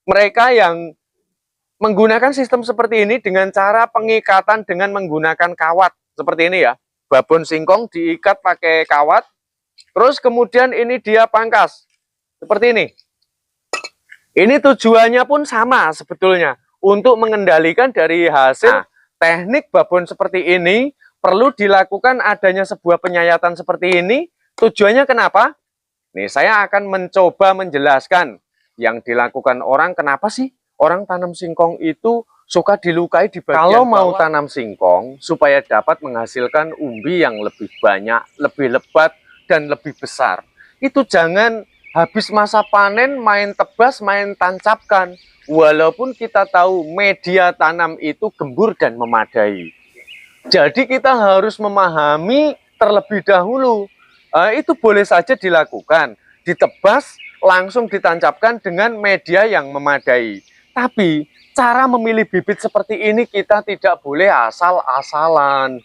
Mereka yang menggunakan sistem seperti ini dengan cara pengikatan dengan menggunakan kawat seperti ini ya. Babon singkong diikat pakai kawat, terus kemudian ini dia pangkas seperti ini. Ini tujuannya pun sama sebetulnya, untuk mengendalikan dari hasil. Teknik babon seperti ini perlu dilakukan adanya sebuah penyayatan seperti ini. Tujuannya kenapa? Nih, saya akan mencoba menjelaskan yang dilakukan orang. Kenapa sih orang tanam singkong itu suka dilukai di bagian bawah? Kalau mau tanam singkong supaya dapat menghasilkan umbi yang lebih banyak, lebih lebat, dan lebih besar, itu jangan habis masa panen main tebas, main tancapkan. Walaupun kita tahu media tanam itu gembur dan memadai. Jadi kita harus memahami terlebih dahulu. Itu boleh saja dilakukan, ditebas, langsung ditancapkan dengan media yang memadai. Tapi cara memilih bibit seperti ini kita tidak boleh asal-asalan.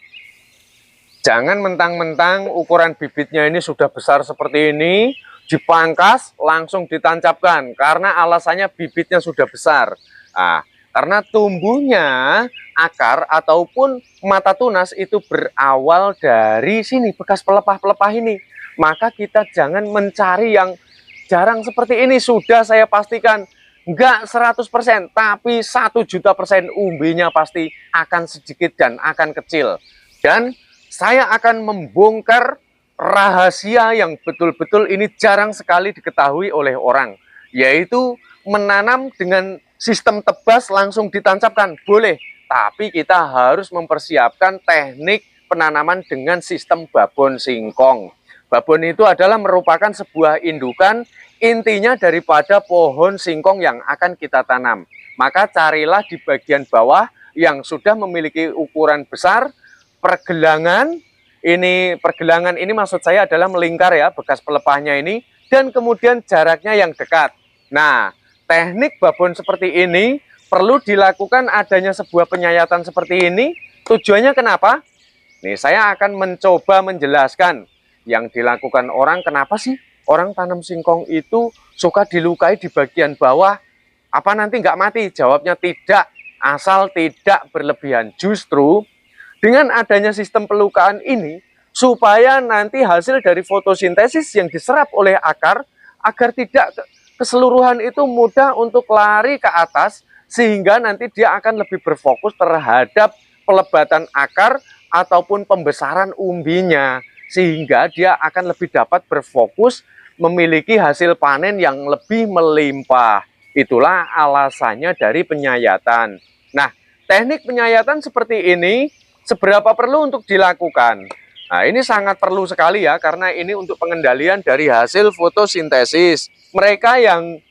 Jangan mentang-mentang ukuran bibitnya ini sudah besar seperti ini, dipangkas, langsung ditancapkan. Karena alasannya bibitnya sudah besar. Nah, karena tumbuhnya akar ataupun mata tunas itu berawal dari sini, bekas pelepah-pelepah ini. Maka kita jangan mencari yang jarang seperti ini. Sudah saya pastikan, enggak 100%, tapi 1.000.000% umbinya pasti akan sedikit dan akan kecil. Dan saya akan membongkar rahasia yang betul-betul ini jarang sekali diketahui oleh orang, yaitu menanam dengan sistem tebas langsung ditancapkan. Boleh, tapi kita harus mempersiapkan teknik penanaman dengan sistem babon singkong. Babon itu adalah merupakan sebuah indukan intinya daripada pohon singkong yang akan kita tanam. Maka carilah di bagian bawah yang sudah memiliki ukuran besar, pergelangan ini maksud saya adalah melingkar ya, bekas pelepahnya ini, dan kemudian jaraknya yang dekat. Nah, teknik babon seperti ini perlu dilakukan adanya sebuah penyayatan seperti ini. Tujuannya kenapa? Nih, saya akan mencoba menjelaskan yang dilakukan orang. Kenapa sih orang tanam singkong itu suka dilukai di bagian bawah? Apa nanti nggak mati? Jawabnya tidak, asal tidak berlebihan. Justru dengan adanya sistem pelukaan ini, supaya nanti hasil dari fotosintesis yang diserap oleh akar, agar tidak keseluruhan itu mudah untuk lari ke atas, sehingga nanti dia akan lebih berfokus terhadap pelebatan akar ataupun pembesaran umbinya, sehingga dia akan lebih dapat berfokus memiliki hasil panen yang lebih melimpah. Itulah alasannya dari penyayatan. Nah, teknik penyayatan seperti ini seberapa perlu untuk dilakukan? Nah, ini sangat perlu sekali ya, karena ini untuk pengendalian dari hasil fotosintesis. Mereka yang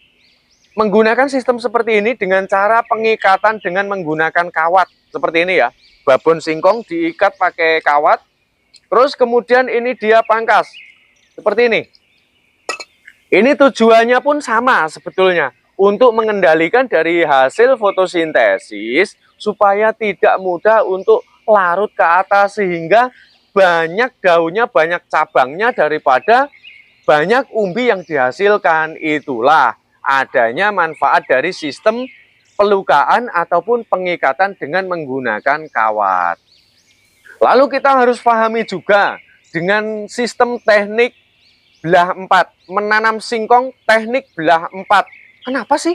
menggunakan sistem seperti ini dengan cara pengikatan dengan menggunakan kawat seperti ini ya. Babon singkong diikat pakai kawat, terus kemudian ini dia pangkas seperti ini. Ini tujuannya pun sama sebetulnya, untuk mengendalikan dari hasil fotosintesis supaya tidak mudah untuk larut ke atas, sehingga banyak daunnya, banyak cabangnya daripada banyak umbi yang dihasilkan. Itulah adanya manfaat dari sistem pelukaan ataupun pengikatan dengan menggunakan kawat. Lalu kita harus pahami juga dengan sistem teknik belah 4, menanam singkong teknik belah 4. Kenapa sih?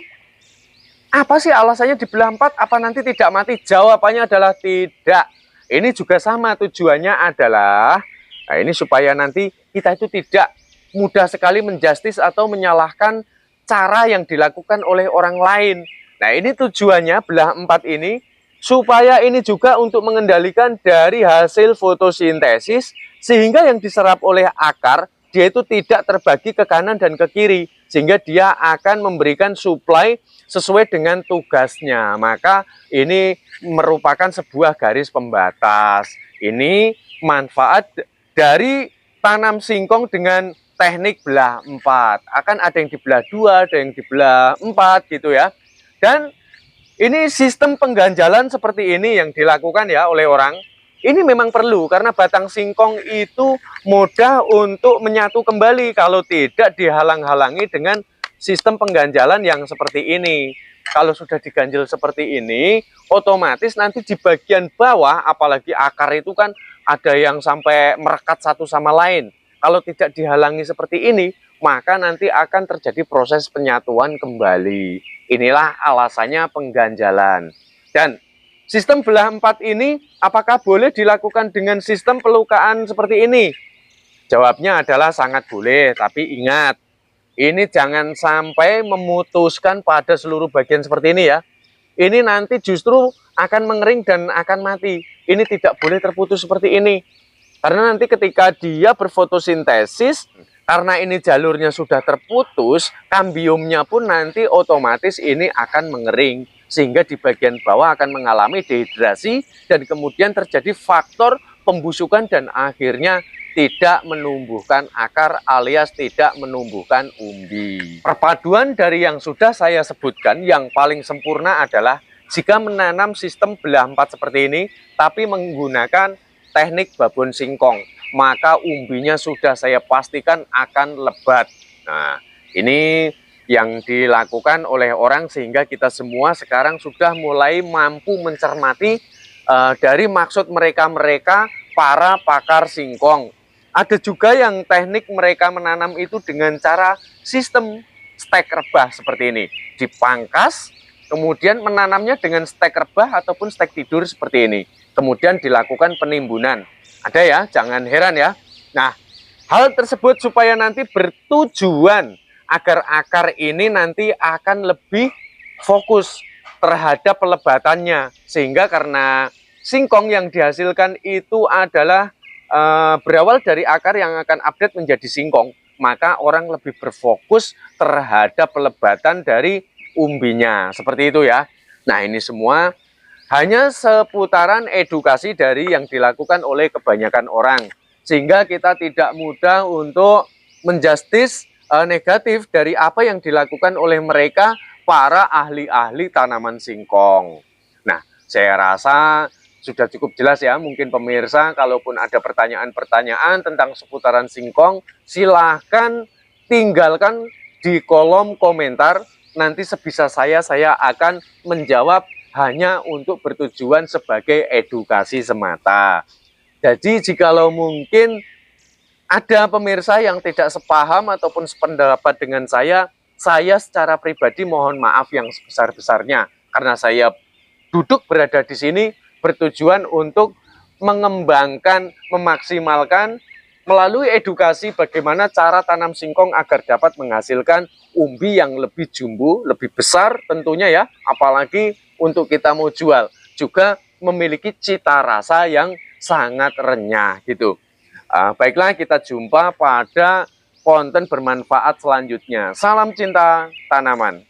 Apa sih alasannya dibelah 4? Apa nanti tidak mati? Jawabannya adalah tidak. Ini juga sama, tujuannya adalah, nah ini supaya nanti kita itu tidak mudah sekali menjustis atau menyalahkan cara yang dilakukan oleh orang lain. Nah, ini tujuannya belah 4 ini, supaya ini juga untuk mengendalikan dari hasil fotosintesis, sehingga yang diserap oleh akar, dia itu tidak terbagi ke kanan dan ke kiri, sehingga dia akan memberikan suplai sesuai dengan tugasnya. Maka ini merupakan sebuah garis pembatas. Ini manfaat dari tanam singkong dengan teknik belah 4. Akan ada yang dibelah 2, ada yang dibelah 4 gitu ya. Dan ini sistem pengganjalan seperti ini yang dilakukan ya oleh orang. Ini memang perlu, karena batang singkong itu mudah untuk menyatu kembali kalau tidak dihalang-halangi dengan sistem pengganjalan yang seperti ini. Kalau sudah diganjel seperti ini, otomatis nanti di bagian bawah, apalagi akar itu kan ada yang sampai merekat satu sama lain. Kalau tidak dihalangi seperti ini, maka nanti akan terjadi proses penyatuan kembali. Inilah alasannya pengganjalan. Dan sistem belah 4 ini apakah boleh dilakukan dengan sistem pelukaan seperti ini? Jawabnya adalah sangat boleh, tapi ingat, ini jangan sampai memutuskan pada seluruh bagian seperti ini ya. Ini nanti justru akan mengering dan akan mati. Ini tidak boleh terputus seperti ini. Karena nanti ketika dia berfotosintesis, karena ini jalurnya sudah terputus, kambiumnya pun nanti otomatis ini akan mengering. Sehingga di bagian bawah akan mengalami dehidrasi dan kemudian terjadi faktor pembusukan dan akhirnya tidak menumbuhkan akar alias tidak menumbuhkan umbi. Perpaduan dari yang sudah saya sebutkan yang paling sempurna adalah jika menanam sistem belah 4 seperti ini, tapi menggunakan teknik babon singkong, maka umbinya sudah saya pastikan akan lebat. Nah, ini yang dilakukan oleh orang sehingga kita semua sekarang sudah mulai mampu mencermati dari maksud mereka para pakar singkong. Ada juga yang teknik mereka menanam itu dengan cara sistem stek rebah seperti ini. Dipangkas, kemudian menanamnya dengan stek rebah ataupun stek tidur seperti ini. Kemudian dilakukan penimbunan. Ada ya, jangan heran ya. Nah, hal tersebut supaya nanti bertujuan agar akar ini nanti akan lebih fokus terhadap pelebatannya. Sehingga karena singkong yang dihasilkan itu adalah berawal dari akar yang akan update menjadi singkong, maka orang lebih berfokus terhadap pelebatan dari umbinya. Seperti itu ya. Nah, ini semua hanya seputaran edukasi dari yang dilakukan oleh kebanyakan orang. Sehingga kita tidak mudah untuk menjustis negatif dari apa yang dilakukan oleh mereka para ahli-ahli tanaman singkong. Nah, saya rasa sudah cukup jelas ya, mungkin pemirsa kalaupun ada pertanyaan-pertanyaan tentang seputaran singkong, silahkan tinggalkan di kolom komentar. Nanti sebisa saya akan menjawab hanya untuk bertujuan sebagai edukasi semata. Jadi jikalau mungkin ada pemirsa yang tidak sepaham ataupun sependapat dengan saya secara pribadi mohon maaf yang sebesar-besarnya. Karena saya duduk berada di sini bertujuan untuk mengembangkan, memaksimalkan melalui edukasi bagaimana cara tanam singkong agar dapat menghasilkan umbi yang lebih jumbo, lebih besar tentunya ya, apalagi untuk kita mau jual, juga memiliki cita rasa yang sangat renyah gitu. Baiklah, kita jumpa pada konten bermanfaat selanjutnya. Salam cinta tanaman.